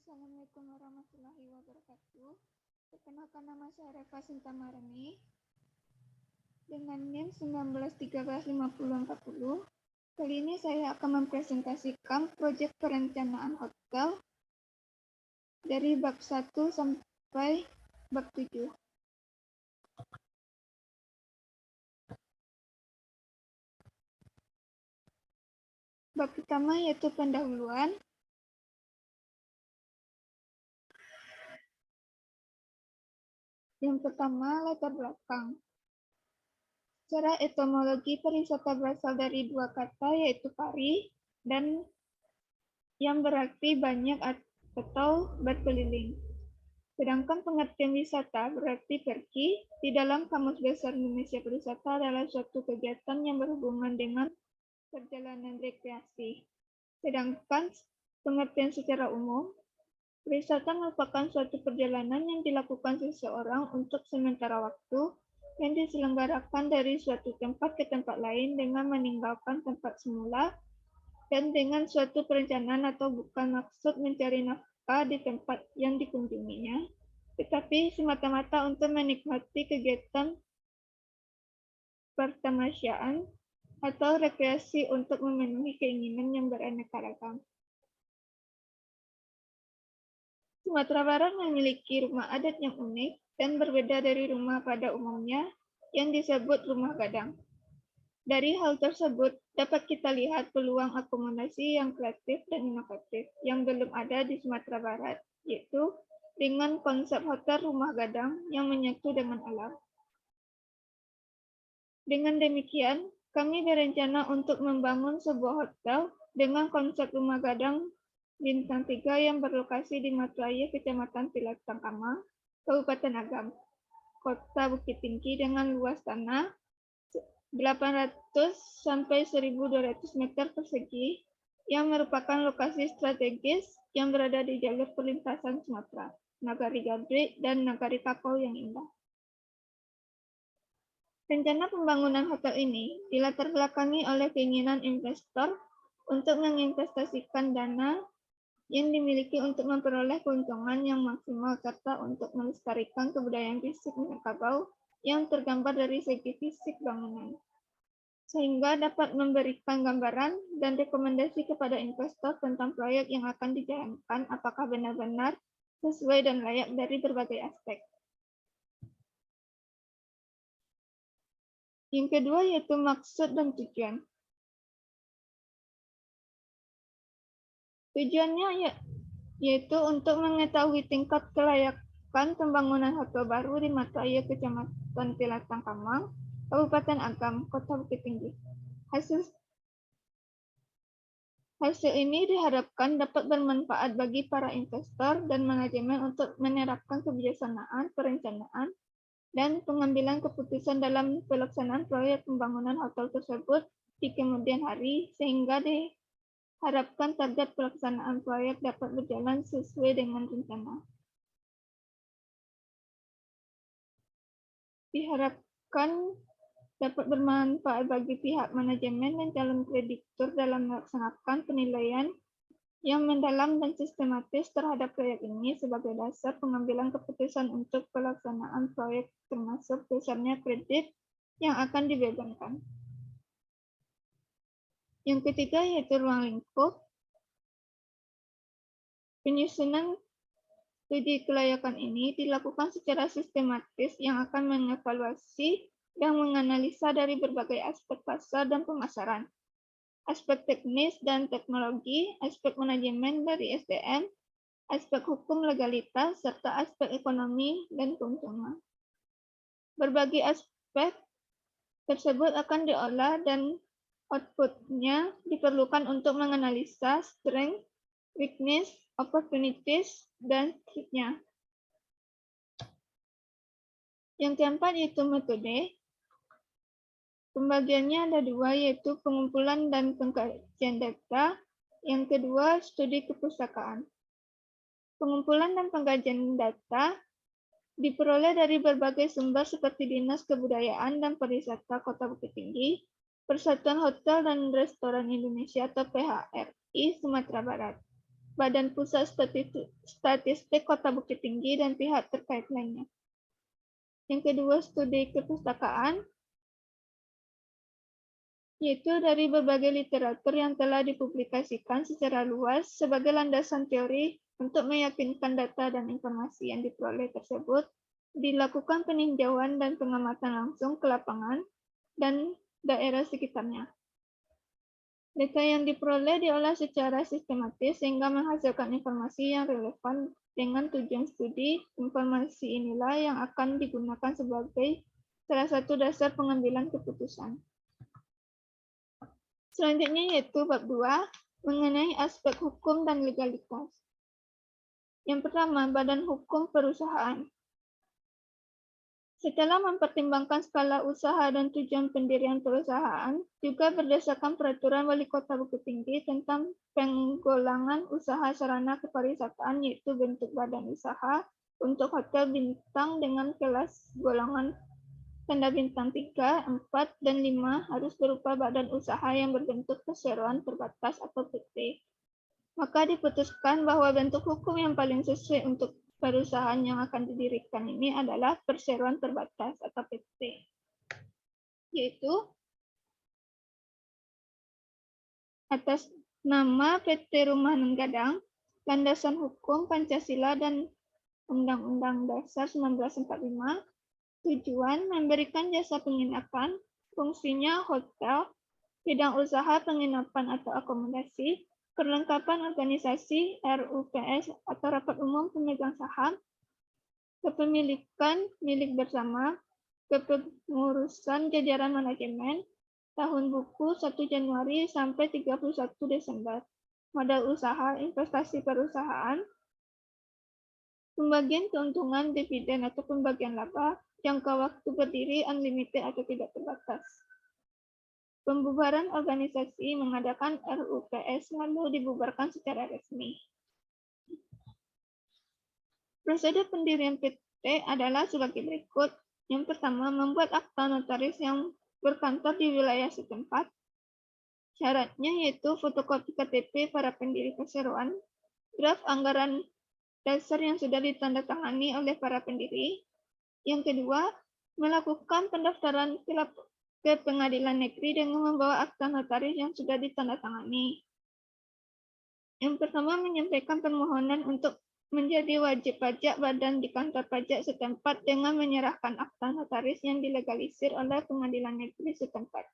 Assalamualaikum warahmatullahi wabarakatuh. Perkenalkan, nama saya Reva Sintamarani dengan NIM 19135040. Kali ini saya akan mempresentasikan proyek perencanaan hotel dari bab 1 sampai bab 7. Bab pertama yaitu pendahuluan. Yang pertama, latar belakang. Secara etimologi, pariwisata berasal dari dua kata, yaitu pari dan yang berarti banyak atau berkeliling. Sedangkan pengertian wisata berarti pergi. Di dalam Kamus Besar Indonesia, berwisata adalah suatu kegiatan yang berhubungan dengan perjalanan rekreasi. Sedangkan pengertian secara umum, wisata merupakan suatu perjalanan yang dilakukan seseorang untuk sementara waktu yang diselenggarakan dari suatu tempat ke tempat lain dengan meninggalkan tempat semula dan dengan suatu perencanaan atau bukan maksud mencari nafkah di tempat yang dikunjunginya, tetapi semata-mata untuk menikmati kegiatan pertamasyaan atau rekreasi untuk memenuhi keinginan yang beraneka ragam. Sumatera Barat memiliki rumah adat yang unik dan berbeda dari rumah pada umumnya yang disebut rumah gadang. Dari hal tersebut, dapat kita lihat peluang akomodasi yang kreatif dan inovatif yang belum ada di Sumatera Barat, yaitu dengan konsep hotel rumah gadang yang menyatu dengan alam. Dengan demikian, kami berencana untuk membangun sebuah hotel dengan konsep rumah gadang bintang 3 yang berlokasi di Matraya, Kecamatan Pilat Tangkamang, Kabupaten Agam, Kota Bukit Tinggi dengan luas tanah 800 sampai 1.200 meter persegi yang merupakan lokasi strategis yang berada di jalur perlintasan Sumatera, Nagari Gadri, dan Nagari Kapau yang indah. Rencana pembangunan hotel ini dilatar belakangi oleh keinginan investor untuk menginvestasikan dana yang dimiliki untuk memperoleh keuntungan yang maksimal serta untuk melestarikan kebudayaan fisik Minangkabau yang tergambar dari segi fisik bangunan, sehingga dapat memberikan gambaran dan rekomendasi kepada investor tentang proyek yang akan dijalankan apakah benar-benar sesuai dan layak dari berbagai aspek. Yang kedua yaitu maksud dan tujuan. Tujuannya yaitu untuk mengetahui tingkat kelayakan pembangunan hotel baru di Matraya, Kecamatan Pilat Tangkamang, Kabupaten Agam, Kota Bukit Tinggi. Hasil ini diharapkan dapat bermanfaat bagi para investor dan manajemen untuk menerapkan kebijaksanaan perencanaan dan pengambilan keputusan dalam pelaksanaan proyek pembangunan hotel tersebut di kemudian hari, sehingga diharapkan target pelaksanaan proyek dapat berjalan sesuai dengan rencana. Diharapkan dapat bermanfaat bagi pihak manajemen dan calon kreditur dalam melaksanakan penilaian yang mendalam dan sistematis terhadap proyek ini sebagai dasar pengambilan keputusan untuk pelaksanaan proyek termasuk besarnya kredit yang akan dibebankan. Yang ketiga yaitu ruang lingkup. Penyusunan studi kelayakan ini dilakukan secara sistematis yang akan mengevaluasi dan menganalisa dari berbagai aspek pasar dan pemasaran, aspek teknis dan teknologi, aspek manajemen dari SDM, aspek hukum legalitas, serta aspek ekonomi dan keuntungan. Berbagai aspek tersebut akan diolah dan output-nya diperlukan untuk menganalisa strength, weakness, opportunities, dan threat-nya. Yang keempat yaitu metode. Pembagiannya ada dua, yaitu pengumpulan dan pengkajian data. Yang kedua, studi kepustakaan. Pengumpulan dan pengkajian data diperoleh dari berbagai sumber seperti Dinas Kebudayaan dan Pariwisata Kota Bukit Tinggi, Persatuan Hotel dan Restoran Indonesia atau PHRI Sumatera Barat, Badan Pusat Statistik Kota Bukit Tinggi, dan pihak terkait lainnya. Yang kedua, studi kepustakaan, yaitu dari berbagai literatur yang telah dipublikasikan secara luas sebagai landasan teori untuk meyakinkan data dan informasi yang diperoleh tersebut, dilakukan peninjauan dan pengamatan langsung ke lapangan dan daerah sekitarnya. Data yang diperoleh diolah secara sistematis sehingga menghasilkan informasi yang relevan dengan tujuan studi. Informasi inilah yang akan digunakan sebagai salah satu dasar pengambilan keputusan. Selanjutnya yaitu bab 2 mengenai aspek hukum dan legalitas. Yang pertama, badan hukum perusahaan. Setelah mempertimbangkan skala usaha dan tujuan pendirian perusahaan, juga berdasarkan peraturan Wali Kota Bukit Tinggi tentang penggolongan usaha sarana kepariwisataan, yaitu bentuk badan usaha untuk hotel bintang dengan kelas golongan tanda bintang 3, 4, dan 5 harus berupa badan usaha yang berbentuk perseroan terbatas atau PT. Maka diputuskan bahwa bentuk hukum yang paling sesuai untuk perusahaan yang akan didirikan ini adalah perseroan terbatas atau PT, yaitu atas nama PT Rumahan Gadang, landasan hukum Pancasila dan Undang-Undang Dasar 1945. Tujuan memberikan jasa penginapan, fungsinya hotel, bidang usaha penginapan atau akomodasi, perlengkapan organisasi RUPS atau rapat umum pemegang saham, kepemilikan milik bersama, kepengurusan jajaran manajemen, tahun buku 1 Januari sampai 31 Desember, modal usaha, investasi perusahaan, pembagian keuntungan, dividen atau pembagian laba, jangka waktu berdiri, unlimited atau tidak terbatas. Pembubaran organisasi mengadakan RUPS lalu dibubarkan secara resmi. Prosedur pendirian PT adalah sebagai berikut. Yang pertama, membuat akta notaris yang berkantor di wilayah setempat. Syaratnya yaitu fotokopi KTP para pendiri perseroan, draft anggaran dasar yang sudah ditandatangani oleh para pendiri. Yang kedua, melakukan pendaftaran ke pengadilan negeri dengan membawa akta notaris yang sudah ditandatangani. Yang pertama, menyampaikan permohonan untuk menjadi wajib pajak badan di kantor pajak setempat dengan menyerahkan akta notaris yang dilegalisir oleh pengadilan negeri setempat.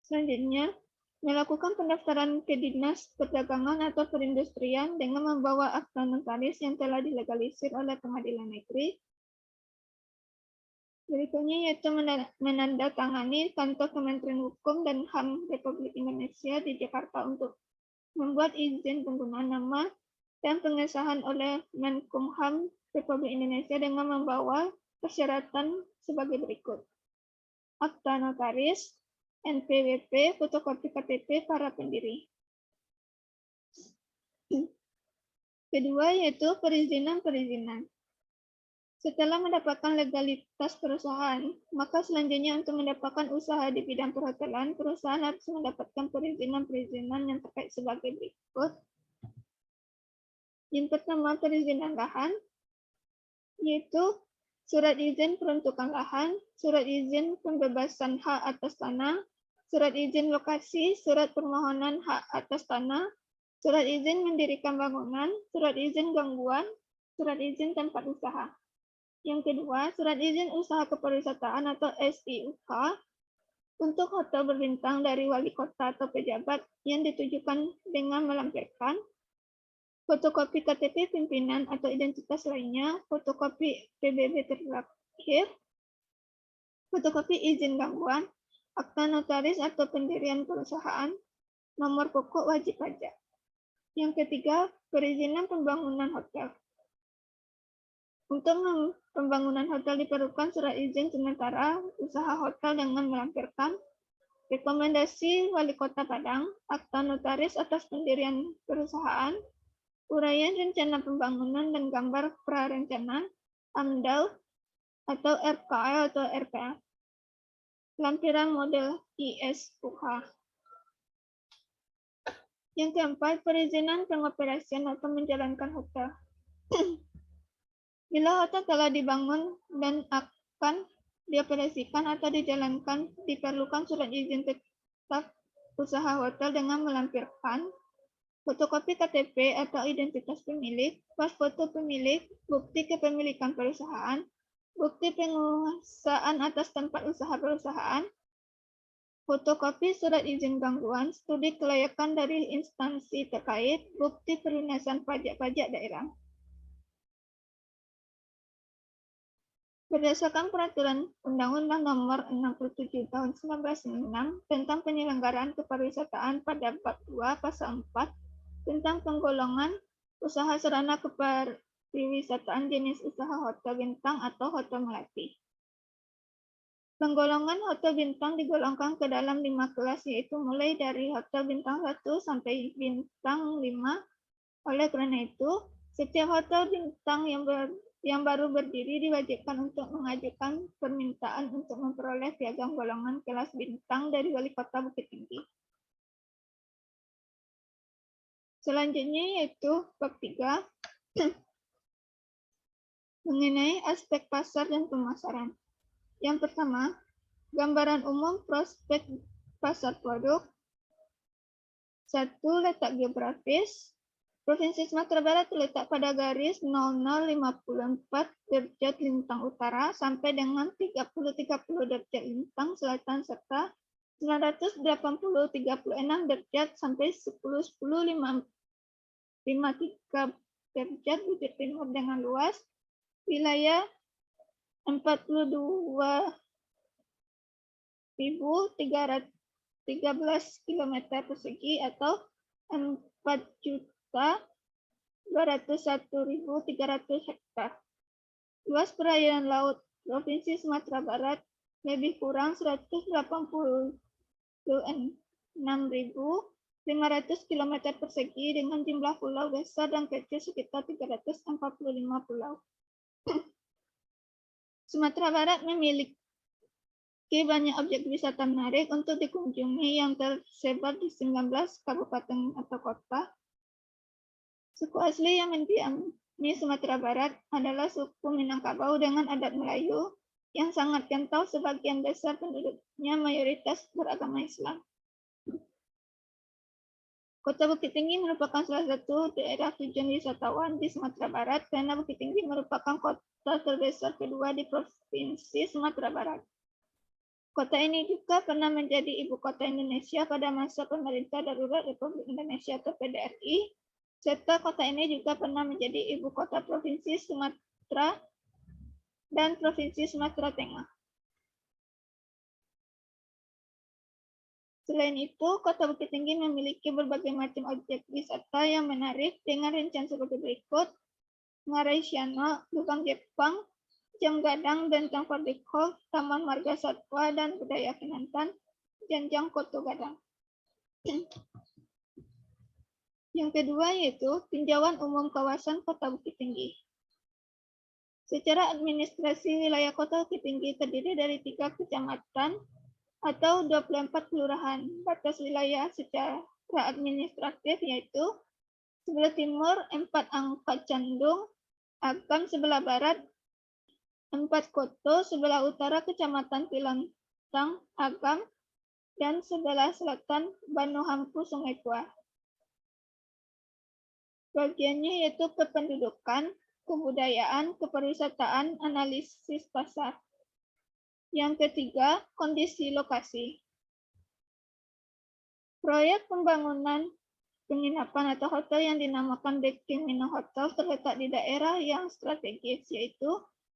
Selanjutnya, melakukan pendaftaran ke Dinas Perdagangan atau Perindustrian dengan membawa akta notaris yang telah dilegalisir oleh pengadilan negeri. Berikutnya yaitu menandatangani kantor Kementerian Hukum dan HAM Republik Indonesia di Jakarta untuk membuat izin penggunaan nama dan pengesahan oleh Menkumham Republik Indonesia dengan membawa persyaratan sebagai berikut. Akta notaris, NPWP, fotokopi KTP para pendiri. Kedua yaitu perizinan. Setelah mendapatkan legalitas perusahaan, maka selanjutnya untuk mendapatkan usaha di bidang perhotelan, perusahaan harus mendapatkan perizinan yang terkait sebagai berikut. Yang pertama, perizinan lahan, yaitu surat izin peruntukan lahan, surat izin pembebasan hak atas tanah, surat izin lokasi, surat permohonan hak atas tanah, surat izin mendirikan bangunan, surat izin gangguan, surat izin tempat usaha. Yang kedua, surat izin usaha kepariwisataan atau SIUK untuk hotel berbintang dari wali kota atau pejabat yang ditujukan dengan melampirkan fotokopi KTP pimpinan atau identitas lainnya, fotokopi PBB terakhir, fotokopi izin gangguan, akta notaris atau pendirian perusahaan, nomor pokok wajib pajak. Yang ketiga, perizinan pembangunan hotel. Untuk pembangunan hotel diperlukan surat izin sementara usaha hotel dengan melampirkan rekomendasi Wali Kota Padang, akta notaris atas pendirian perusahaan, uraian rencana pembangunan dan gambar prarencana, AMDAL atau RKA atau RPA, lampiran model ISUH. Yang keempat, perizinan pengoperasian atau menjalankan hotel. Bila hotel telah dibangun dan akan dioperasikan atau dijalankan, diperlukan surat izin tetap usaha hotel dengan melampirkan fotokopi KTP atau identitas pemilik, pas foto pemilik, bukti kepemilikan perusahaan, bukti penguasaan atas tempat usaha perusahaan, fotokopi surat izin gangguan, studi kelayakan dari instansi terkait, bukti pelunasan pajak-pajak daerah. Berdasarkan Peraturan Undang-Undang Nomor 67 Tahun 1996 tentang penyelenggaraan kepariwisataan pada Bab 2 Pasal 4 tentang penggolongan usaha sarana kepariwisataan jenis usaha hotel bintang atau hotel melati. Penggolongan hotel bintang digolongkan ke dalam 5 kelas, yaitu mulai dari hotel bintang 1 sampai bintang 5. Oleh karena itu, setiap hotel bintang yang baru berdiri diwajibkan untuk mengajukan permintaan untuk memperoleh piagam golongan kelas bintang dari Wali Kota Bukit Tinggi. Selanjutnya yaitu bab 3 mengenai aspek pasar dan pemasaran. Yang pertama, gambaran umum prospek pasar produk. 1. Letak geografis. Provinsi Sumatera Barat terletak pada garis 0054 derajat lintang utara sampai dengan 30-30 derajat lintang selatan serta 980-36 derajat sampai 10-10-53 derajat bujur timur dengan luas wilayah 42.313 km persegi atau 4.201.300 hektar. Luas perairan laut Provinsi Sumatera Barat lebih kurang 186.500 km persegi dengan jumlah pulau besar dan kecil sekitar 345 pulau. Sumatera Barat memiliki banyak objek wisata menarik untuk dikunjungi yang tersebar di 19 kabupaten atau kota. Suku asli yang mendiami Sumatera Barat adalah suku Minangkabau dengan adat Melayu yang sangat kental. Sebagian besar penduduknya mayoritas beragama Islam. Kota Bukit Tinggi merupakan salah satu daerah tujuan wisatawan di Sumatera Barat karena Bukit Tinggi merupakan kota terbesar kedua di Provinsi Sumatera Barat. Kota ini juga pernah menjadi ibu kota Indonesia pada masa Pemerintah Darurat Republik Indonesia atau PDRI, serta kota ini juga pernah menjadi ibu kota Provinsi Sumatera dan Provinsi Sumatera Tengah. Selain itu, Kota Bukit Tinggi memiliki berbagai macam objek wisata yang menarik dengan rincian seperti berikut: Ngarai Siano, Lubang Jepang, Jam Gadang, Bentang Pardikol, Taman Marga Satwa dan Budaya Kinantan, Janjang Koto Gadang. Yang kedua yaitu tinjauan umum kawasan Kota Bukit Tinggi. Secara administrasi, wilayah Kota Bukit Tinggi terdiri dari 3 kecamatan atau 24 kelurahan. Batas wilayah secara administratif yaitu sebelah timur 4 Angkat Candung, Agam sebelah barat 4 Koto, sebelah utara Kecamatan Tilantang, Agam, dan sebelah selatan Banu Hampu, Sungai Tua. Bagiannya yaitu kependudukan, kebudayaan, kepariwisataan, analisis pasar. Yang ketiga, kondisi lokasi. Proyek pembangunan penginapan atau hotel yang dinamakan Bukit Mino Hotel terletak di daerah yang strategis, yaitu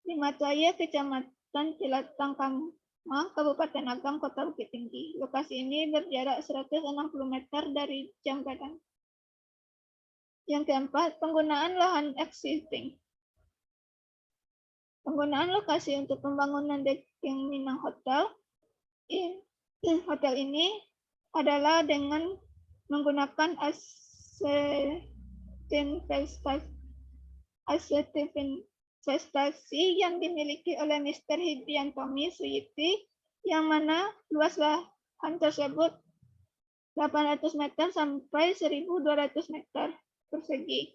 di Mataya, Kecamatan Cilatang Kama, Kabupaten Agam, Kota Bukit Tinggi. Lokasi ini berjarak 160 meter dari Jam Gadang. Yang keempat, penggunaan lahan existing. Penggunaan lokasi untuk pembangunan Bukit Mino Hotel. Hotel ini adalah dengan menggunakan aset investasi yang dimiliki oleh Mr. Hidriantomi Suyiti, yang mana luas lahan tersebut 800 meter sampai 1.200 meter persegi.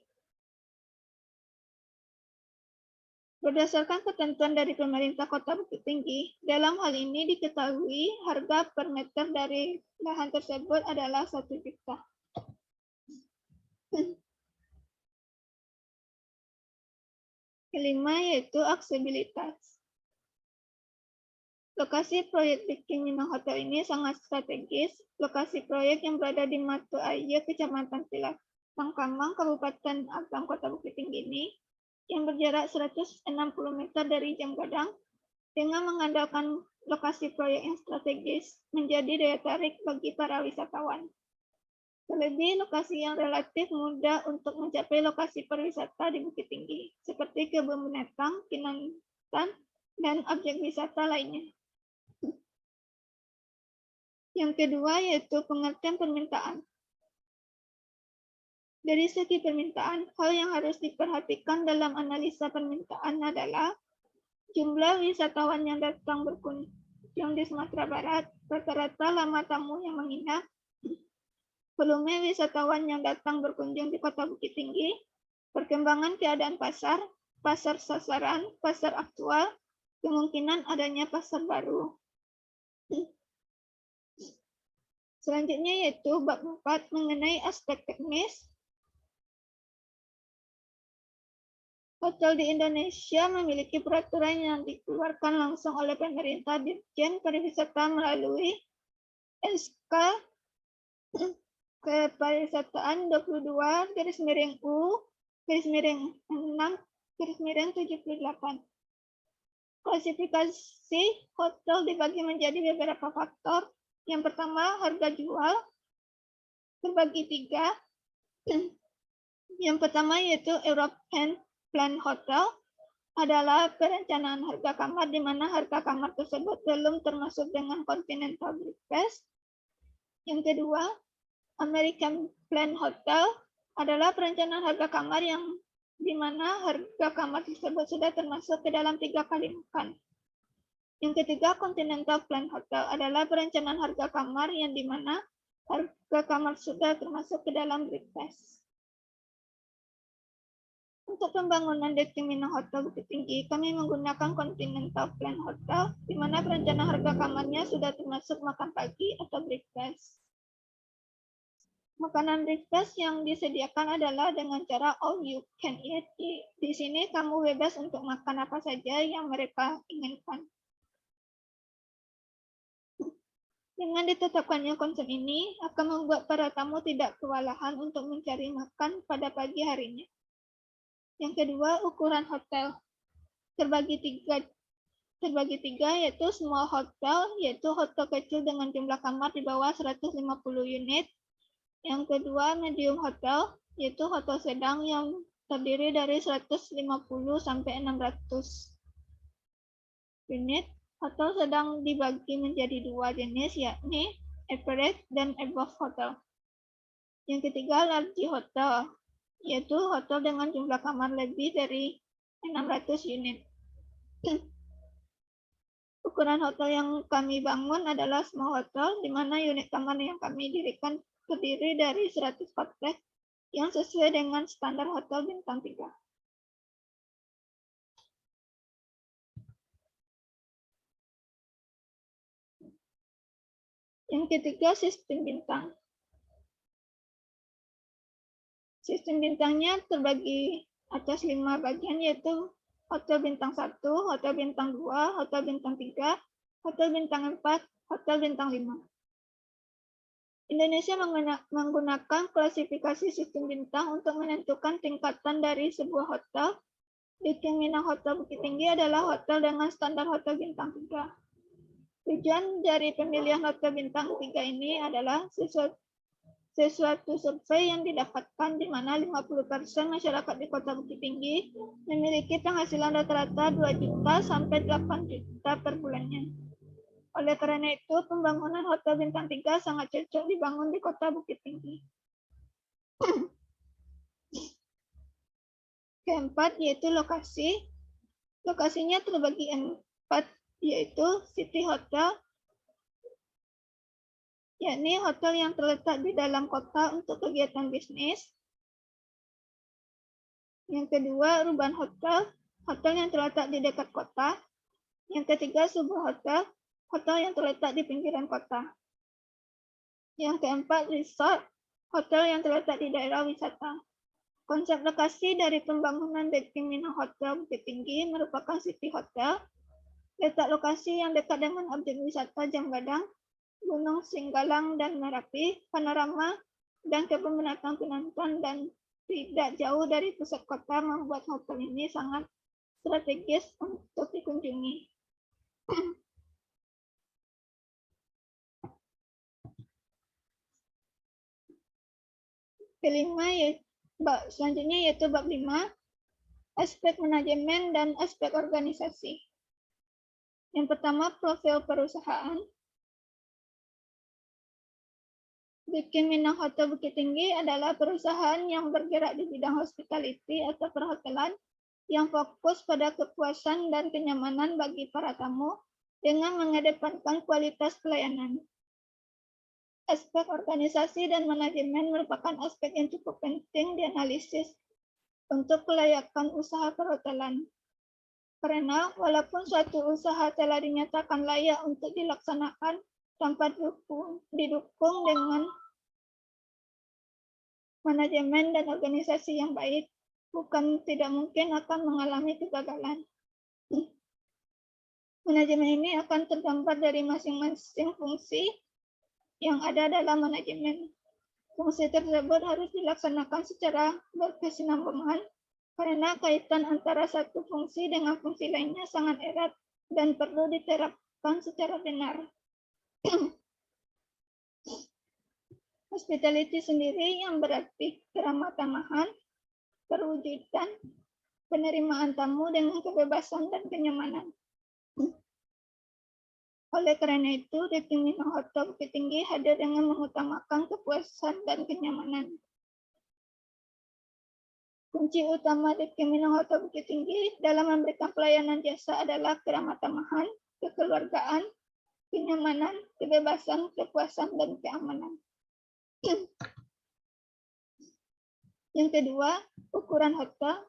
Berdasarkan ketentuan dari pemerintah Kota Bukit Tinggi, dalam hal ini diketahui harga per meter dari lahan tersebut adalah 1 juta. Kelima yaitu aksesibilitas. Lokasi proyek di King Minang Hotel ini sangat strategis. Lokasi proyek yang berada di Matu Aye, Kecamatan Pilakangkamang, Kabupaten Agam, Kota Bukit Tinggi ini, yang berjarak 160 meter dari Jam Gadang, dengan mengandalkan lokasi proyek yang strategis menjadi daya tarik bagi para wisatawan. Terlebih, lokasi yang relatif mudah untuk mencapai lokasi pariwisata di Bukit Tinggi, seperti kebun binatang, Kinantan, dan objek wisata lainnya. Yang kedua yaitu pengertian permintaan. Dari segi permintaan, hal yang harus diperhatikan dalam analisa permintaan adalah jumlah wisatawan yang datang berkunjung di Sumatera Barat, rata-rata lama tamu yang menginap, volume wisatawan yang datang berkunjung di Kota Bukit Tinggi, perkembangan keadaan pasar, pasar sasaran, pasar aktual, kemungkinan adanya pasar baru. Selanjutnya yaitu bab 4 mengenai aspek teknis. Hotel di Indonesia memiliki peraturan yang dikeluarkan langsung oleh pemerintah Dirjen Pariwisata melalui SK Kepariwisataan 22/U/6/78. Klasifikasi hotel dibagi menjadi beberapa faktor. Yang pertama, harga jual terbagi 3. Yang pertama yaitu European Plan Hotel adalah perencanaan harga kamar di mana harga kamar tersebut belum termasuk dengan Continental Breakfast. Yang kedua, American Plan Hotel adalah perencanaan harga kamar yang di mana harga kamar tersebut sudah termasuk ke dalam 3 kali makan. Yang ketiga, Continental Plan Hotel adalah perencanaan harga kamar yang di mana harga kamar sudah termasuk ke dalam breakfast. Untuk pembangunan The King Minang Hotel Bukit Tinggi, kami menggunakan Continental Plan Hotel, di mana perencanaan harga kamarnya sudah termasuk makan pagi atau breakfast. Makanan breakfast yang disediakan adalah dengan cara all you can eat. Di sini kamu bebas untuk makan apa saja yang mereka inginkan. Dengan ditetapkannya konsep ini akan membuat para tamu tidak kewalahan untuk mencari makan pada pagi harinya. Yang kedua, ukuran hotel terbagi tiga yaitu small hotel, yaitu hotel kecil dengan jumlah kamar di bawah 150 unit. Yang kedua, medium hotel, yaitu hotel sedang yang terdiri dari 150 sampai 600 unit. Hotel sedang dibagi menjadi 2 jenis, yakni average dan above hotel. Yang ketiga, large hotel, yaitu hotel dengan jumlah kamar lebih dari 600 unit. Ukuran hotel yang kami bangun adalah small hotel, di mana unit kamar yang kami dirikan terdiri dari 100 kotak yang sesuai dengan standar hotel bintang 3. Yang ketiga, sistem bintang. Sistem bintangnya terbagi atas 5 bagian, yaitu hotel bintang 1, hotel bintang 2, hotel bintang 3, hotel bintang 4, hotel bintang 5. Indonesia menggunakan klasifikasi sistem bintang untuk menentukan tingkatan dari sebuah hotel. The King Minang Hotel Bukit Tinggi adalah hotel dengan standar hotel bintang 3. Tujuan dari pemilihan hotel bintang 3 ini adalah sesuatu survei yang didapatkan di mana 50% masyarakat di Kota Bukit Tinggi memiliki penghasilan rata-rata 2 juta sampai 8 juta per bulannya. Oleh karena itu, pembangunan hotel bintang 3 sangat cocok dibangun di Kota Bukit Tinggi. Keempat, yaitu lokasi. Lokasinya terbagi 4, yaitu City Hotel, yakni hotel yang terletak di dalam kota untuk kegiatan bisnis. Yang kedua, urban hotel, hotel yang terletak di dekat kota. Yang ketiga, suburban hotel, hotel yang terletak di pinggiran kota. Yang keempat, resort, hotel yang terletak di daerah wisata. Konsep lokasi dari pembangunan Dekiminang Hotel Bukit Tinggi merupakan city hotel, letak lokasi yang dekat dengan objek wisata Jam Gadang, Gunung Singgalang dan Merapi, panorama, dan kebun binatang Pinantan, dan tidak jauh dari pusat kota membuat hotel ini sangat strategis untuk dikunjungi. Selanjutnya yaitu bab 5, aspek manajemen dan aspek organisasi. Yang pertama, profil perusahaan. Dekiminang Hotel Bukit Tinggi adalah perusahaan yang bergerak di bidang hospitality atau perhotelan yang fokus pada kepuasan dan kenyamanan bagi para tamu dengan mengedepankan kualitas pelayanan. Aspek organisasi dan manajemen merupakan aspek yang cukup penting dianalisis untuk kelayakan usaha perhotelan. Karena walaupun suatu usaha telah dinyatakan layak untuk dilaksanakan tanpa didukung dengan manajemen dan organisasi yang baik, bukan tidak mungkin akan mengalami kegagalan. Manajemen ini akan tergambar dari masing-masing fungsi yang ada dalam manajemen. Fungsi tersebut harus dilaksanakan secara berkesinambungan karena kaitan antara satu fungsi dengan fungsi lainnya sangat erat dan perlu diterapkan secara benar. Hospitality sendiri yang berarti keramah tamahan, perwujudan, penerimaan tamu dengan kebebasan dan kenyamanan. Oleh karena itu, Dekiminang Hotel Bukit Tinggi hadir dengan mengutamakan kepuasan dan kenyamanan. Kunci utama Dekiminang Hotel Bukit Tinggi dalam memberikan pelayanan jasa adalah keramah tamahan, kekeluargaan, kenyamanan, kebebasan, kepuasan, dan keamanan. Yang kedua, ukuran hotel.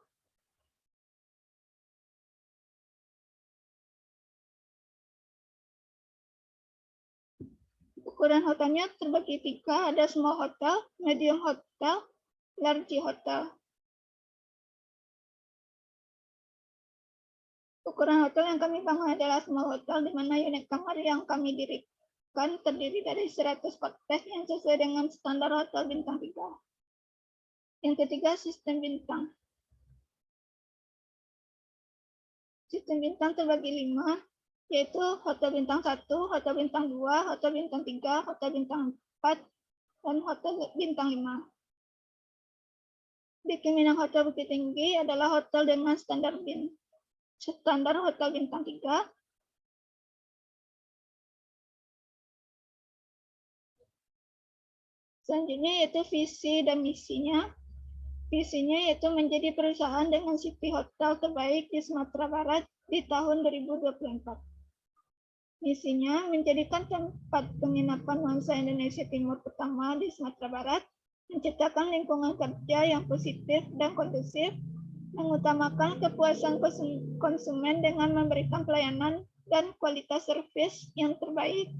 Ukuran hotelnya terbagi 3, ada small hotel, medium hotel, large hotel. Ukuran hotel yang kami bangun adalah small hotel, di mana unit kamar yang kami dirikan terdiri dari 100 kotak yang sesuai dengan standar hotel bintang 3. Yang ketiga, sistem bintang. Sistem bintang terbagi 5, yaitu hotel bintang 1, hotel bintang 2, hotel bintang 3, hotel bintang 4, dan hotel bintang 5. Dekiminang Hotel Bukit Tinggi adalah hotel dengan standar hotel bintang 3. Selanjutnya yaitu visi dan misinya. Visinya yaitu menjadi perusahaan dengan city hotel terbaik di Sumatera Barat di tahun 2024. Misinya menjadikan tempat penginapan nuansa Indonesia Timur pertama di Sumatera Barat, menciptakan lingkungan kerja yang positif dan kondusif, mengutamakan kepuasan konsumen dengan memberikan pelayanan dan kualitas servis yang terbaik.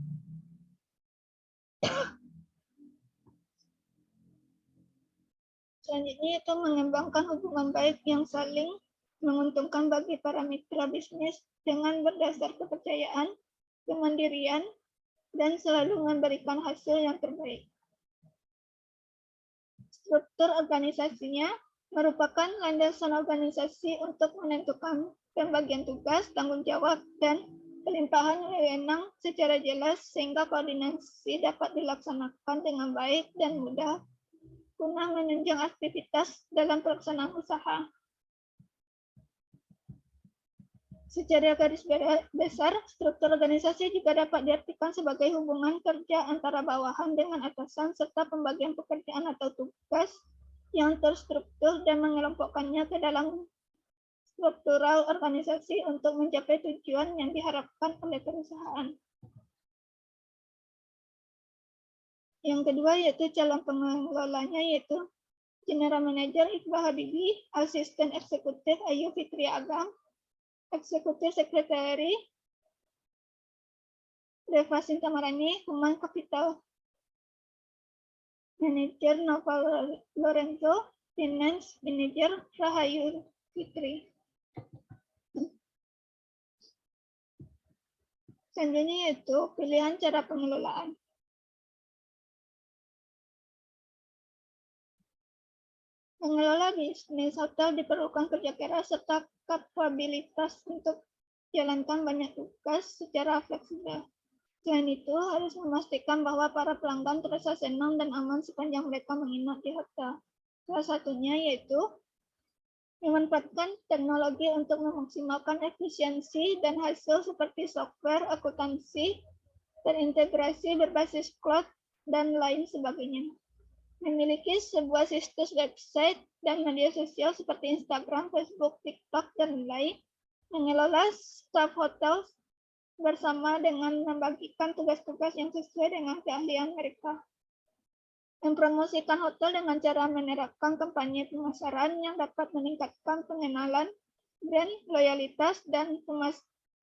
Selanjutnya itu mengembangkan hubungan baik yang saling menguntungkan bagi para mitra bisnis dengan berdasar kepercayaan, kemandirian, dan selalu memberikan hasil yang terbaik. Struktur organisasinya merupakan landasan organisasi untuk menentukan pembagian tugas, tanggung jawab, dan pelimpahan wewenang secara jelas sehingga koordinasi dapat dilaksanakan dengan baik dan mudah guna menunjang aktivitas dalam pelaksanaan usaha. Secara garis besar, struktur organisasi juga dapat diartikan sebagai hubungan kerja antara bawahan dengan atasan serta pembagian pekerjaan atau tugas yang terstruktur dan mengelompokkannya ke dalam struktural organisasi untuk mencapai tujuan yang diharapkan oleh perusahaan. Yang kedua yaitu calon pengelolanya yaitu General Manager Iqbal Habibie, Asisten Eksekutif Ayu Fitri Agam, Eksekutif Sekretari Deva Sintamarani, Human Capital Manager Noval Lorenzo, Finance Manager Rahayu Fitri. Selanjutnya yaitu pilihan cara pengelolaan. Mengelola bisnis hotel diperlukan kerja keras serta kapabilitas untuk jalankan banyak tugas secara fleksibel. Selain itu, harus memastikan bahwa para pelanggan terasa senang dan aman sepanjang mereka menginap di hotel. Salah satunya yaitu memanfaatkan teknologi untuk memaksimalkan efisiensi dan hasil seperti software, akuntansi, terintegrasi berbasis cloud, dan lain sebagainya. Memiliki sebuah situs website dan media sosial seperti Instagram, Facebook, TikTok, dan lain, mengelola staf hotel bersama dengan membagikan tugas-tugas yang sesuai dengan keahlian mereka. Mempromosikan hotel dengan cara menerapkan kampanye pemasaran yang dapat meningkatkan pengenalan, brand, loyalitas, dan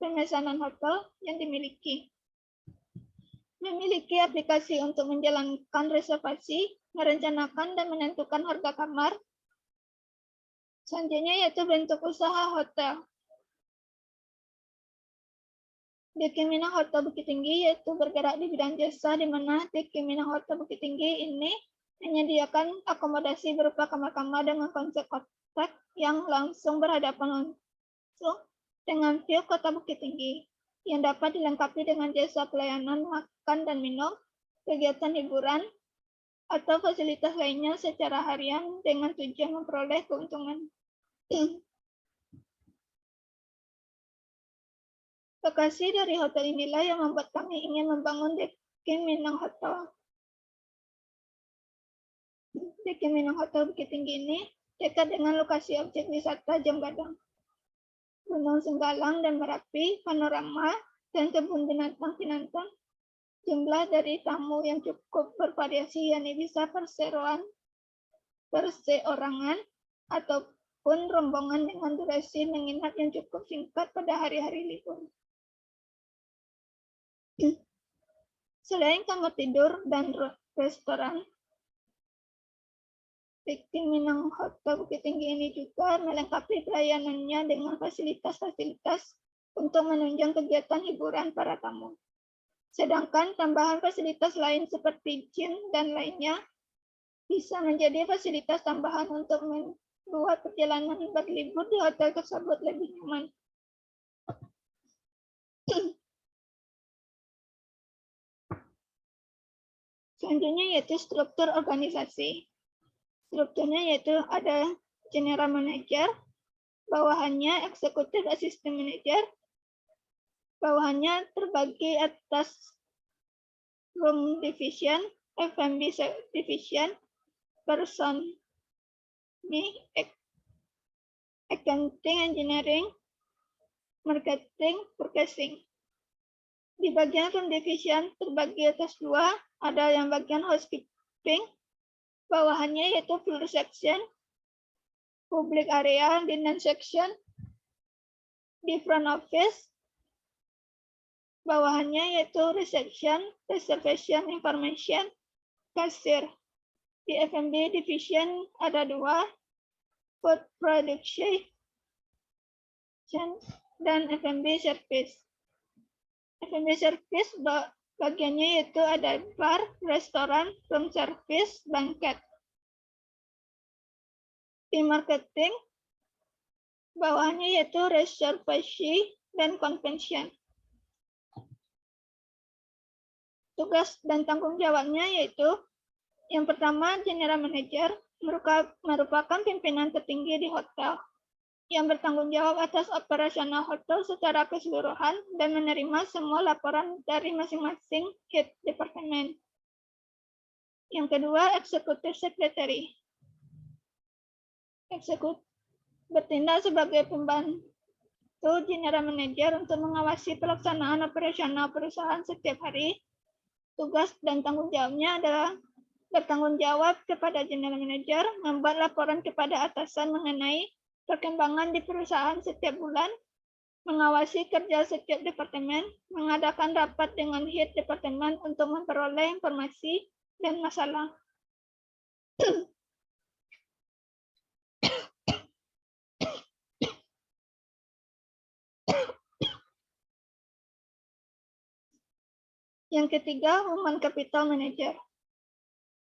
pemesanan hotel yang dimiliki. Memiliki aplikasi untuk menjalankan reservasi, merencanakan dan menentukan harga kamar. Selanjutnya yaitu bentuk usaha hotel. Diki Minang Hotel Bukit Tinggi yaitu bergerak di bidang jasa, di mana Diki Minang Hotel Bukit Tinggi ini menyediakan akomodasi berupa kamar-kamar dengan konsep hotel yang langsung berhadapan langsung dengan view kota Bukit Tinggi, yang dapat dilengkapi dengan jasa pelayanan makan dan minum, kegiatan hiburan, atau fasilitas lainnya secara harian dengan tujuan memperoleh keuntungan. Lokasi dari hotel inilah yang membuat kami ingin membangun Diki Minang Hotel. Diki Minang Hotel Bukit Tinggi ini dekat dengan lokasi objek wisata Jam Gadang, Gunung Senggalang dan Merapi, panorama, dan kebun binatang Pinantang. Jumlah dari tamu yang cukup bervariasi, yakni bisa perseorangan ataupun rombongan dengan durasi menginap yang cukup singkat pada hari-hari libur. Selain kamar tidur dan restoran, Diki Minang Hotel Bukit Tinggi ini juga melengkapi pelayanannya dengan fasilitas-fasilitas untuk menunjang kegiatan hiburan para tamu. Sedangkan tambahan fasilitas lain seperti gym dan lainnya bisa menjadi fasilitas tambahan untuk membuat perjalanan berlibur di hotel tersebut lebih nyaman. Selanjutnya yaitu struktur organisasi. Strukturnya yaitu ada General Manager, bawahannya Executive Assistant Manager, bawahannya terbagi atas Room Division, F&B Division, Person, Accounting, Engineering, Marketing, Purchasing. Di bagian Room Division terbagi atas dua, ada yang bagian Housekeeping, bawahannya yaitu Floor Section, Public Area, Dinner Section, di Front Office, bawahannya yaitu Reception, Reservation Information, Kasir. Di F&B Division ada dua, Food Production dan F&B Service. F&B Service bagiannya yaitu ada bar, restoran, room service, banquet. Di Marketing, bawahannya yaitu reservasi dan convention. Tugas dan tanggung jawabnya yaitu yang pertama, General Manager merupakan pimpinan tertinggi di hotel yang bertanggung jawab atas operasional hotel secara keseluruhan dan menerima semua laporan dari masing-masing head departemen. Yang kedua, Executive Secretary. Bertindak sebagai pembantu General Manager untuk mengawasi pelaksanaan operasional perusahaan setiap hari Tugas dan tanggung jawabnya adalah bertanggung jawab kepada General Manager, membuat laporan kepada atasan mengenai perkembangan di perusahaan setiap bulan, mengawasi kerja setiap departemen, mengadakan rapat dengan head departemen untuk memperoleh informasi dan masalah. Yang ketiga, Human Capital Manager.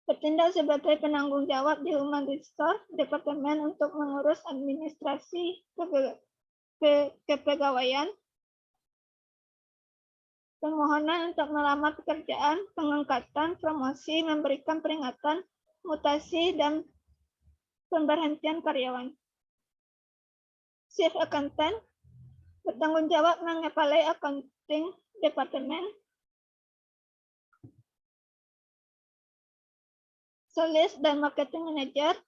Bertindak sebagai penanggung jawab di Human Resource Departemen untuk mengurus administrasi kepegawaian, permohonan untuk melamar pekerjaan, pengangkatan, promosi, memberikan peringatan, mutasi, dan pemberhentian karyawan. Chief Accountant bertanggung jawab mengepalai accounting departemen. Sales dan Marketing Manager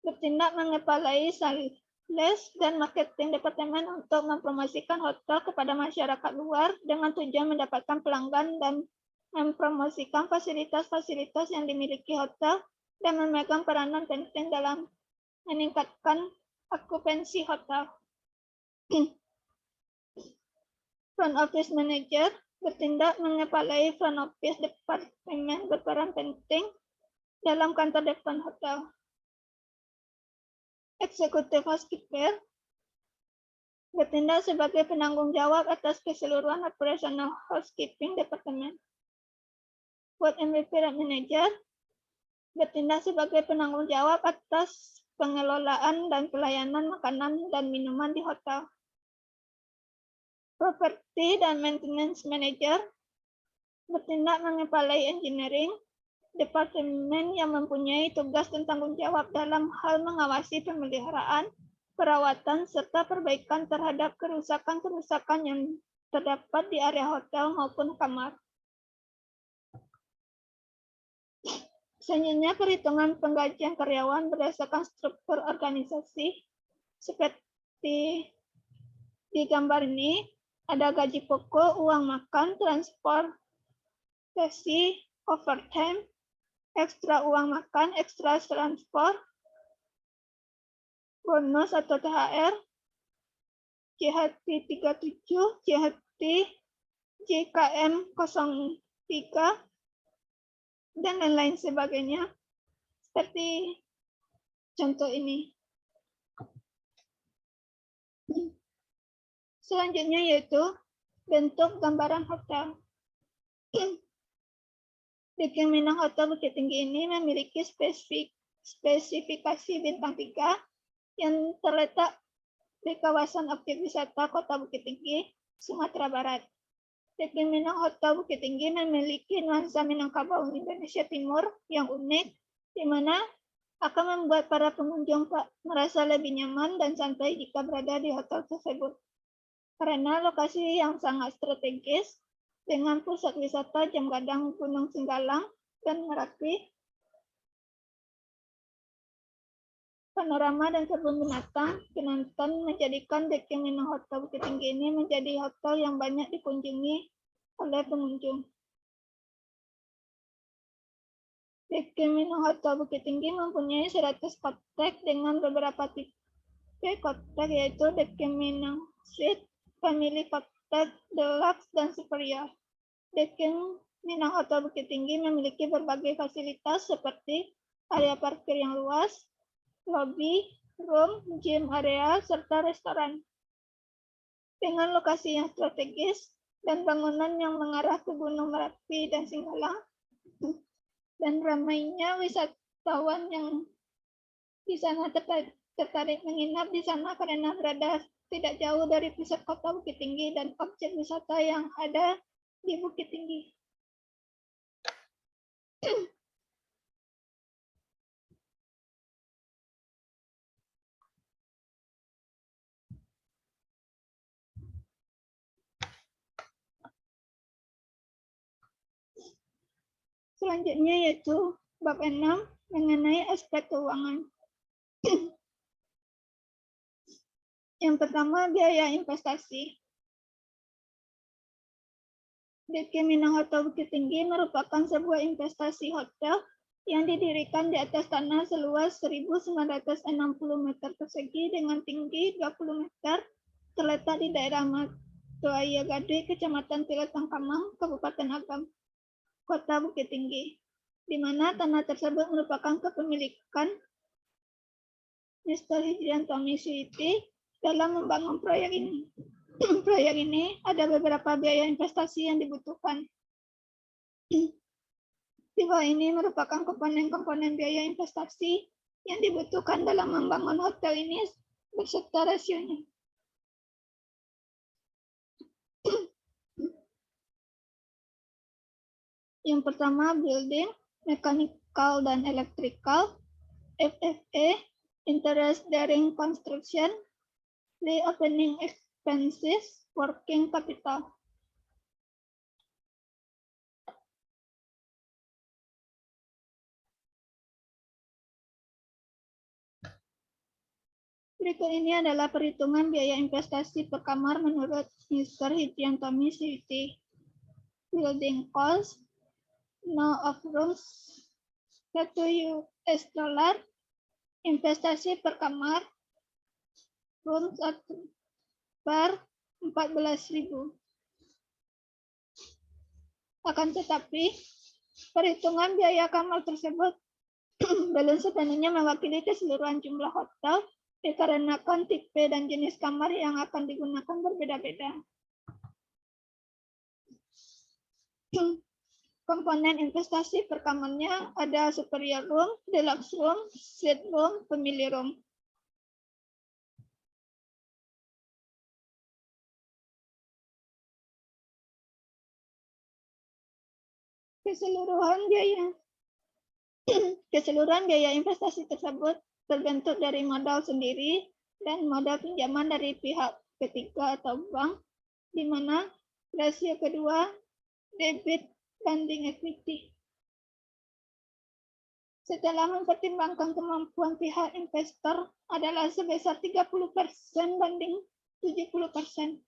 bertindak mengepalai sales dan marketing departemen untuk mempromosikan hotel kepada masyarakat luar dengan tujuan mendapatkan pelanggan dan mempromosikan fasilitas-fasilitas yang dimiliki hotel dan memegang peranan penting dalam meningkatkan okupansi hotel. Front Office Manager bertindak mengepalai front office departemen berperan penting dalam kantor depan hotel. Executive Housekeeper bertindak sebagai penanggung jawab atas keseluruhan operasional housekeeping departemen. Food and Beverage Manager bertindak sebagai penanggung jawab atas pengelolaan dan pelayanan makanan dan minuman di hotel. Property dan Maintenance Manager bertindak mengepalai engineering, departemen yang mempunyai tugas dan tanggung jawab dalam hal mengawasi pemeliharaan, perawatan, serta perbaikan terhadap kerusakan-kerusakan yang terdapat di area hotel maupun kamar. Selanjutnya, perhitungan penggajian karyawan berdasarkan struktur organisasi. Seperti di gambar ini, ada gaji pokok, uang makan, transportasi, overtime, ekstra uang makan, ekstra transport, bonus atau THR, JHT 37, JHT JKM 03, dan lain-lain sebagainya. Seperti contoh ini. Selanjutnya yaitu bentuk gambaran hotel. Di Minang Hotel Bukit Tinggi ini memiliki spesifikasi bintang 3 yang terletak di kawasan objek wisata Kota Bukit Tinggi, Sumatera Barat. Di Minang Hotel Bukit Tinggi memiliki nuansa Minangkabau Indonesia Timur yang unik, di mana akan membuat para pengunjung merasa lebih nyaman dan santai jika berada di hotel tersebut. Karena lokasi yang sangat strategis dengan pusat wisata Jam Gadang Gunung Singgalang dan Merapi, panorama dan kebun binatang, penonton menjadikan The Minang Hotel Bukit Tinggi ini menjadi hotel yang banyak dikunjungi oleh pengunjung. The Minang Hotel Bukit Tinggi mempunyai 100 kotak dengan beberapa tipe kotak, yaitu The Minang Suite, Family Kotak, Deluxe, dan Superior. The Minang Hotel Bukit Tinggi memiliki berbagai fasilitas seperti area parkir yang luas, lobby, room, gym area, serta restoran. Dengan lokasi yang strategis dan bangunan yang mengarah ke Gunung Merapi dan Singgalang, dan ramainya wisatawan yang di sana tertarik menginap di sana karena berada tidak jauh dari pusat kota Bukit Tinggi dan objek wisata yang ada di Bukit Tinggi. Selanjutnya yaitu bab 6 mengenai aspek keuangan. Yang pertama, biaya investasi. DK Minahasa Bukit Tinggi merupakan sebuah investasi hotel yang didirikan di atas tanah seluas 1.960 meter persegi dengan tinggi 20 meter, terletak di daerah Matoaya Gade, Kecamatan Tilatangkamang, Kabupaten Agam, Kota Bukit Tinggi, di mana tanah tersebut merupakan kepemilikan Mr. Hidrianto Miswiti dalam membangun proyek ini. Proyek ini ada beberapa biaya investasi yang dibutuhkan. Di bawah ini merupakan komponen-komponen biaya investasi yang dibutuhkan dalam membangun hotel ini beserta rasionya. Yang pertama, building, mechanical dan electrical, FF&E, interest during construction, reopening expenses, working capital. Berikut ini adalah perhitungan biaya investasi per kamar menurut Mr. Hidrianto Miswiti. Building cost, no of rooms, $1 US, investasi per kamar, room 1 per 14.000. Akan tetapi, perhitungan biaya kamar tersebut belum sepenuhnya mewakili keseluruhan jumlah hotel dikarenakan tipe dan jenis kamar yang akan digunakan berbeda-beda. Komponen investasi per kamarnya ada superior room, deluxe room, suite room, family room. Keseluruhan biaya investasi tersebut terbentuk dari modal sendiri dan modal pinjaman dari pihak ketiga atau bank, di mana rasio kedua debit banding equity. Setelah mempertimbangkan kemampuan pihak investor adalah sebesar 30% banding 70%.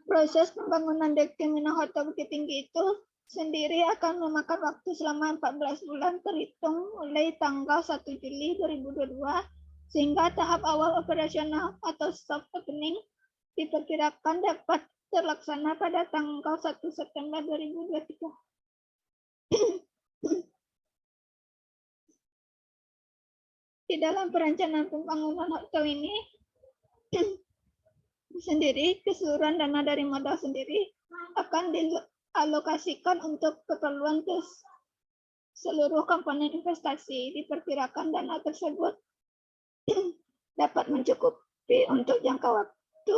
Proses pembangunan DK Minahasa Bukit Tinggi itu sendiri akan memakan waktu selama 14 bulan terhitung mulai tanggal 1 Juli 2022 sehingga tahap awal operasional atau soft opening diperkirakan dapat terlaksana pada tanggal 1 September 2023. Di dalam perencanaan pembangunan hotel ini sendiri, keseluruhan dana dari modal sendiri akan dialokasikan untuk keperluan seluruh komponen investasi. Diperkirakan dana tersebut dapat mencukupi untuk jangka waktu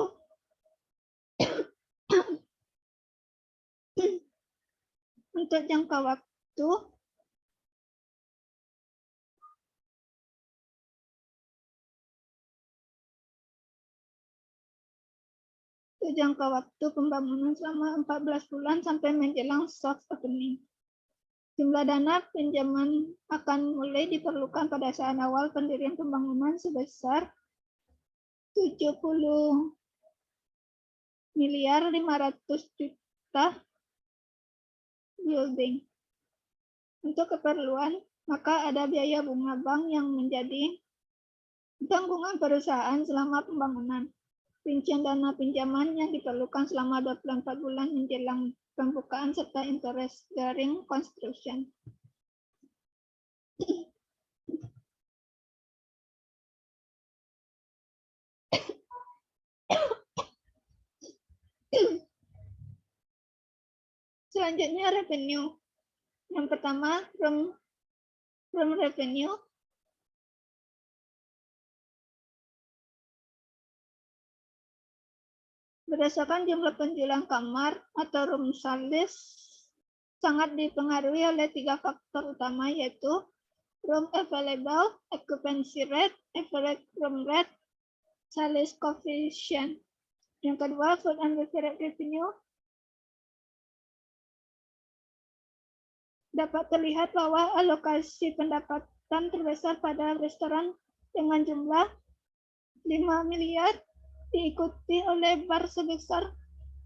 pembangunan selama 14 bulan sampai menjelang soft opening. Jumlah dana pinjaman akan mulai diperlukan pada saat awal pendirian pembangunan sebesar 70.500.000.000 building. Untuk keperluan, maka ada biaya bunga bank yang menjadi tanggungan perusahaan selama pembangunan. Rincian dana pinjaman yang diperlukan selama 24 bulan menjelang pembukaan serta interest during construction. Selanjutnya revenue. Yang pertama, room revenue. Berdasarkan jumlah penjualan kamar atau room sales sangat dipengaruhi oleh 3 faktor utama, yaitu room available, occupancy rate, average room rate, sales coefficient. Yang kedua, food and beverage revenue. Dapat terlihat bahwa alokasi pendapatan terbesar pada restoran dengan jumlah 5 miliar diikuti oleh BAR sebesar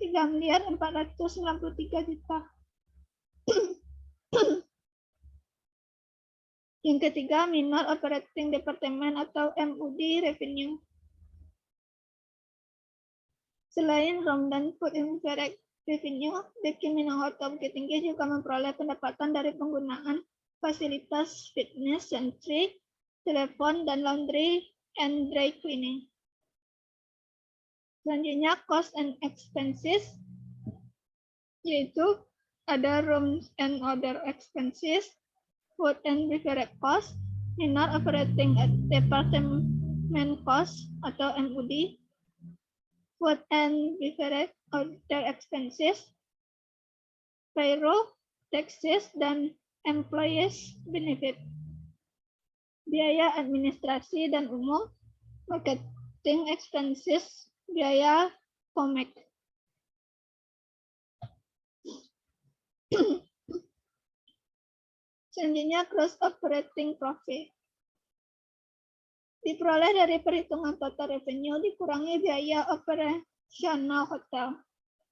3.493 juta. Yang ketiga, Minor Operating Department atau MOD Revenue. Selain room dan food indirect revenue, Deki Minahasa Bukit Tinggi juga memperoleh pendapatan dari penggunaan fasilitas fitness, sentri, telepon, dan laundry and dry cleaning. Selanjutnya, cost and expenses, yaitu ada rooms and other expenses, food and beverage cost, minor operating department cost atau MOD, food and beverage other expenses, payroll, taxes, dan employees benefit. Biaya administrasi dan umum, marketing expenses, biaya COMEX. Selanjutnya, gross operating profit. Diperoleh dari perhitungan total revenue dikurangi biaya operasional hotel.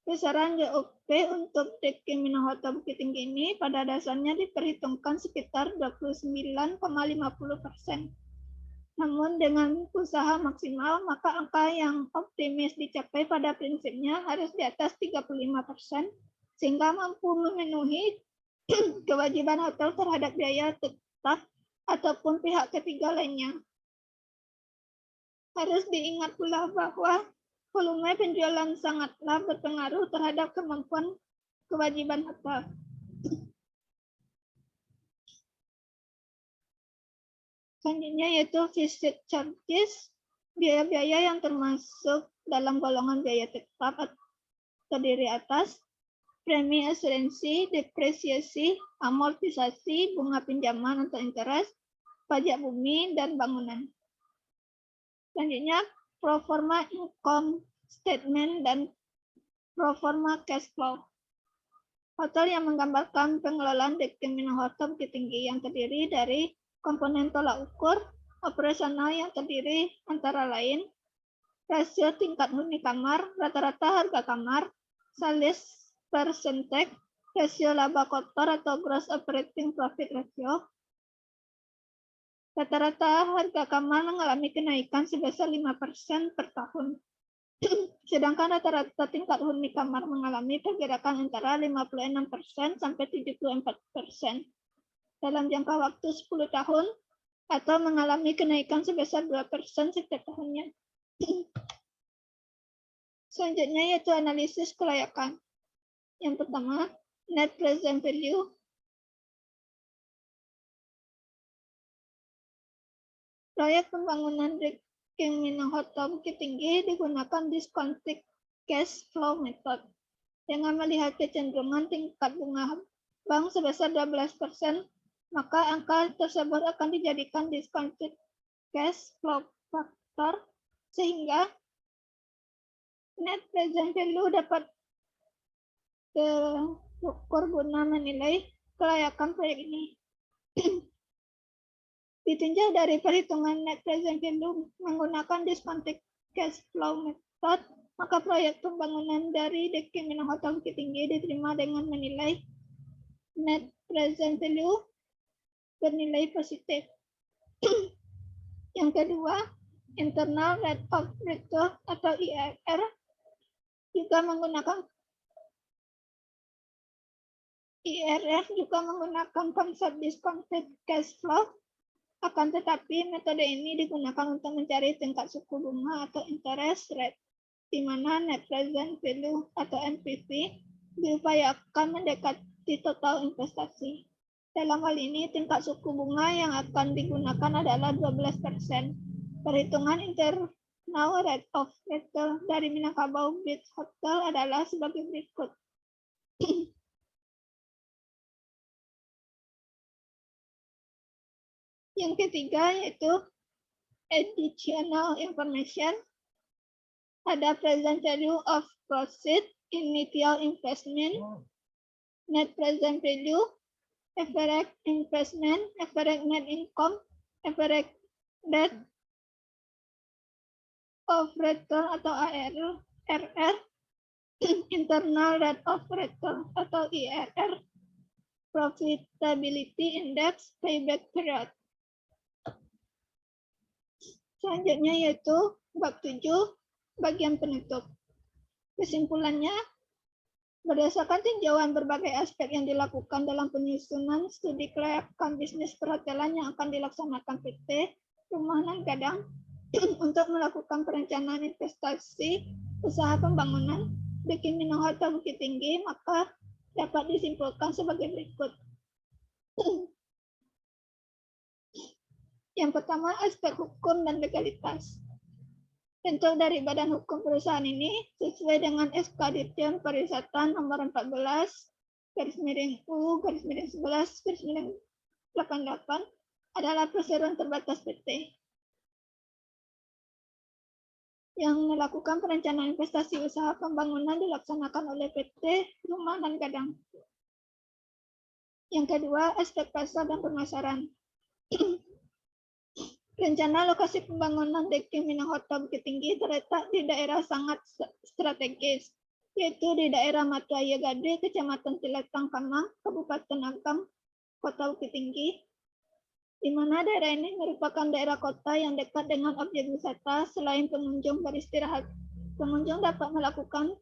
Besaran GOP untuk Deki Minahasa Bukit Tinggi ini pada dasarnya diperhitungkan sekitar 29,50%. Namun dengan usaha maksimal, maka angka yang optimis dicapai pada prinsipnya harus di atas 35%, sehingga mampu memenuhi kewajiban hotel terhadap biaya tetap ataupun pihak ketiga lainnya. Harus diingat pula bahwa volume penjualan sangatlah berpengaruh terhadap kemampuan kewajiban hotel. Selanjutnya yaitu visit charges, biaya-biaya yang termasuk dalam golongan biaya tetap terdiri atas premi asuransi, depresiasi, amortisasi, bunga pinjaman atau interest, pajak bumi, dan bangunan. Selanjutnya, pro forma income statement dan pro forma cash flow. Hotel yang menggambarkan pengelolaan Deki Minahasa Bukit Tinggi yang terdiri dari komponen tolak ukur operasional yang terdiri antara lain rasio tingkat huni kamar, rata-rata harga kamar, sales percentage, rasio laba kotor atau gross operating profit ratio. Rata-rata harga kamar mengalami kenaikan sebesar 5% per tahun. Sedangkan rata-rata tingkat huni kamar mengalami pergerakan antara 56% sampai 74% dalam jangka waktu 10 tahun atau mengalami kenaikan sebesar 2% setiap tahunnya. Selanjutnya yaitu analisis kelayakan. Yang pertama, net present value. Proyek pembangunan Deki Minahasa Bukit Tinggi digunakan discounted cash flow method. Dengan melihat kecenderungan tingkat bunga bank sebesar 12%, maka angka tersebut akan dijadikan discounted cash flow factor sehingga net present value dapat terukur guna menilai kelayakan proyek ini. Ditinjau dari perhitungan net present value menggunakan discounted cash flow method, maka proyek pembangunan dari Deki Minahasa Bukit Tinggi diterima dengan menilai net present value bernilai positif. Yang kedua, internal rate of return atau IRR juga menggunakan konsep discounted cash flow. Akan tetapi metode ini digunakan untuk mencari tingkat suku bunga atau interest rate, di mana net present value atau NPV diupayakan mendekati total investasi. Dalam hal ini, tingkat suku bunga yang akan digunakan adalah 12%. Perhitungan internal rate of return dari Minangkabau Beach Hotel adalah sebagai berikut. Yang ketiga yaitu additional information. Ada present value of proceed, initial investment, net present value, average investment, average net income, average debt, of return atau ARR, internal rate of return atau IRR, profitability index, payback period. Selanjutnya yaitu bab 7 bagian penutup. Kesimpulannya, berdasarkan tinjauan berbagai aspek yang dilakukan dalam penyusunan studi kelayakan bisnis perhotelan yang akan dilaksanakan PT Rumahan Gadang untuk melakukan perencanaan investasi usaha pembangunan di Kiminang Hotel Bukit Tinggi, maka dapat disimpulkan sebagai berikut. Yang pertama, aspek hukum dan legalitas. Bentuk dari badan hukum perusahaan ini sesuai dengan SK Dirjen Pariwisata nomor 14/U/11/88 adalah perseroan terbatas PT yang melakukan perencanaan investasi usaha pembangunan dilaksanakan oleh PT Rumahan Gadang. Yang kedua, aspek pasar dan pemasaran. Rencana lokasi pembangunan Dek Kiminang Hotel Bukit Tinggi terletak di daerah sangat strategis, yaitu di daerah Mataya Gade, Kecamatan Ciletang Kamang, Kabupaten Agam, Kota Bukit Tinggi, di mana daerah ini merupakan daerah kota yang dekat dengan objek wisata. Selain pengunjung beristirahat, pengunjung dapat melakukan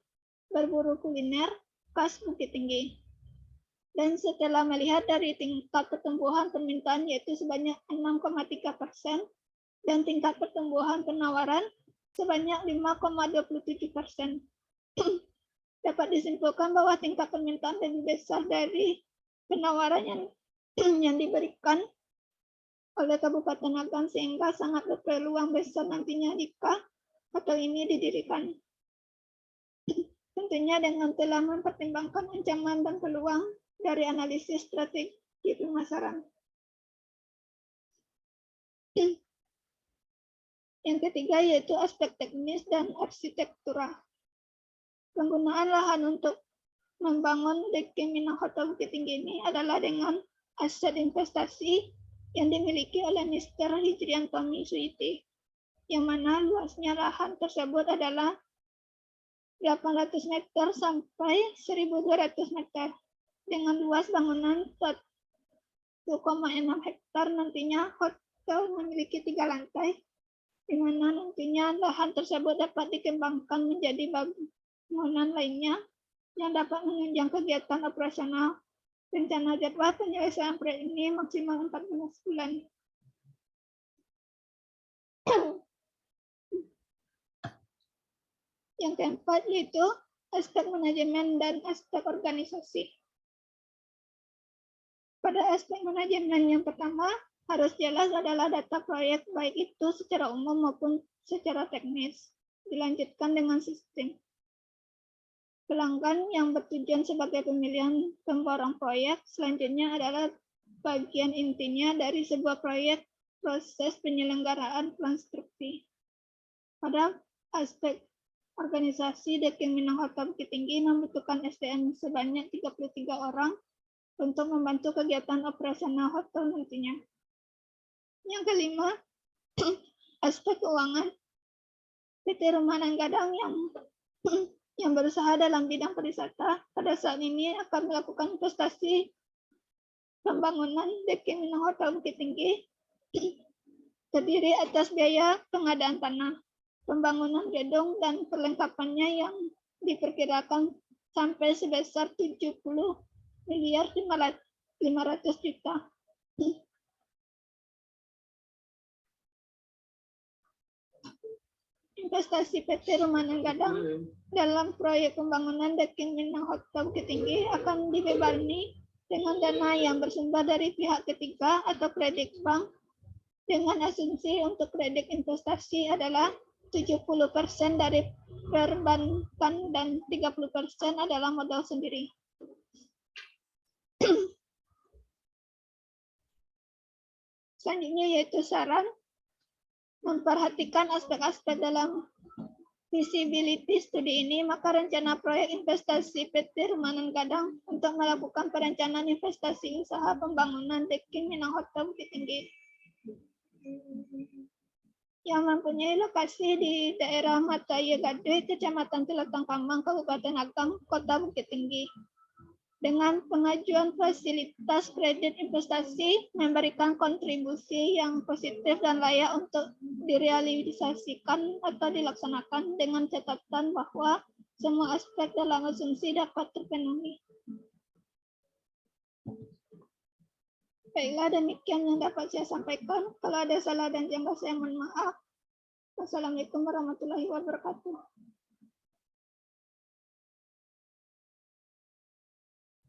berburu kuliner khas Bukit Tinggi. Dan setelah melihat dari tingkat pertumbuhan permintaan yaitu sebanyak 6,3% dan tingkat pertumbuhan penawaran sebanyak 5,27%, dapat disimpulkan bahwa tingkat permintaan lebih besar dari penawaran yang diberikan oleh Kabupaten Agam, sehingga sangat berpeluang besar nantinya jika hotel ini didirikan. Tentunya dengan telah mempertimbangkan ancaman dan peluang dari analisis strategi pemasaran. Yang ketiga yaitu aspek teknis dan arsitektural. Penggunaan lahan untuk membangun Dek Kiminang Hotel Bukit Tinggi ini adalah dengan aset investasi yang dimiliki oleh Mr. Hijrianto Suiti, yang mana luasnya lahan tersebut adalah 800 meter sampai 1.200 meter. Dengan luas bangunan 1,6 hektar, nantinya hotel memiliki 3 lantai, di mana nantinya lahan tersebut dapat dikembangkan menjadi bangunan lainnya yang dapat menunjang kegiatan operasional. Rencana jadwal penyelesaian proyek ini maksimal 14 bulan. Yang keempat yaitu aspek manajemen dan aspek organisasi. Pada aspek manajemen yang pertama, harus jelas adalah data proyek, baik itu secara umum maupun secara teknis. Dilanjutkan dengan sistem. Pelanggan yang bertujuan sebagai pemilihan pemborong proyek selanjutnya adalah bagian intinya dari sebuah proyek, proses penyelenggaraan konstruksi. Pada aspek organisasi, Dek Kiminang Hotel Bukit Tinggi membutuhkan SDM sebanyak 33 orang untuk membantu kegiatan operasional hotel nantinya. Yang kelima, aspek keuangan. PT Rumahan Gadang yang berusaha dalam bidang pariwisata pada saat ini akan melakukan investasi pembangunan Dek Kiminang Hotel Bukit Tinggi terdiri atas biaya pengadaan tanah, pembangunan gedung dan perlengkapannya yang diperkirakan sampai sebesar 70 miliar 500 juta. Investasi PT Rumahan Gadang dalam proyek pembangunan Dek Kiminang Hotel Bukit Tinggi akan dibebani dengan dana yang bersumber dari pihak ketiga atau kredit bank, dengan asumsi untuk kredit investasi adalah 70% dari perbankan dan 30% adalah modal sendiri. Selanjutnya yaitu saran, memperhatikan aspek-aspek dalam visibility studi ini, maka rencana proyek investasi PT Rumahan Gadang untuk melakukan perencanaan investasi usaha pembangunan Dek Kiminang Hotel Bukit Tinggi yang mempunyai lokasi di daerah Mataya Gade, Kecamatan Telatang Kamang, Kabupaten Agam, Kota Bukit Tinggi. Dengan pengajuan fasilitas kredit investasi memberikan kontribusi yang positif dan layak untuk direalisasikan atau dilaksanakan dengan catatan bahwa semua aspek dalam asumsi dapat terpenuhi. Baiklah, demikian yang dapat saya sampaikan. Kalau ada salah dan janggal saya mohon maaf. Wassalamualaikum warahmatullahi wabarakatuh.